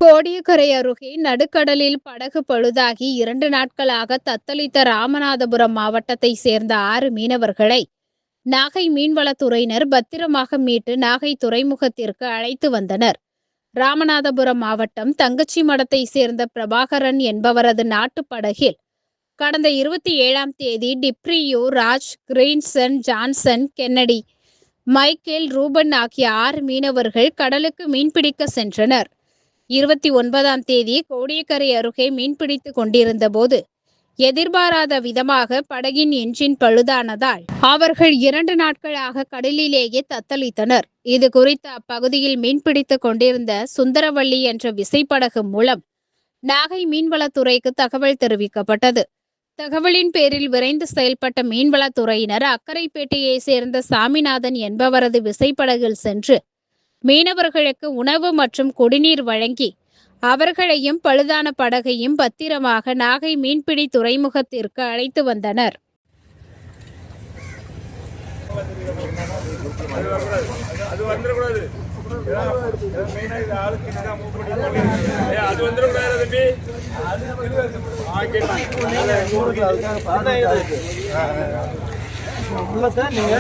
கோடியக்கரை அருகே நடுக்கடலில் படகு பழுதாகி 2 நாட்களாக தத்தளித்த ராமநாதபுரம் மாவட்டத்தை சேர்ந்த 6 மீனவர்களை நாகை மீன்வளத்துறையினர் பத்திரமாக மீட்டு நாகை துறைமுகத்திற்கு அழைத்து வந்தனர். ராமநாதபுரம் மாவட்டம் தங்கச்சி மடத்தை சேர்ந்த பிரபாகரன் என்பவரது நாட்டு படகில் கடந்த 27ஆம் தேதி டிப்ரியோ, ராஜ், கிரீன்சன், ஜான்சன், கென்னடி, மைக்கேல், ரூபன் ஆகிய 6 மீனவர்கள் கடலுக்கு மீன்பிடிக்க சென்றனர். 29ஆம் தேதி கோடியக்கரை அருகே மீன்பிடித்துக் கொண்டிருந்த போது எதிர்பாராத விதமாக படகின் என்ஜின் பழுதானதால் அவர்கள் 2 நாட்களாக கடலிலேயே தத்தளித்தனர். இது குறித்து அப்பகுதியில் மீன்பிடித்துக் கொண்டிருந்த சுந்தரவள்ளி என்ற விசைப்படகு மூலம் நாகை மீன்வளத்துறைக்கு தகவல் தெரிவிக்கப்பட்டது. தகவலின் பேரில் விரைந்து செயல்பட்ட மீன்வளத்துறையினர் அக்கரைப்பேட்டையை சேர்ந்த சாமிநாதன் என்பவரது விசைப்படகில் சென்று மீனவர்களுக்கு உணவு மற்றும் குடிநீர் வழங்கி அவர்களையும் பழுதான படகையும் பத்திரமாக நாகை மீன்பிடி துறைமுகத்திற்கு அழைத்து வந்தனர். நீங்க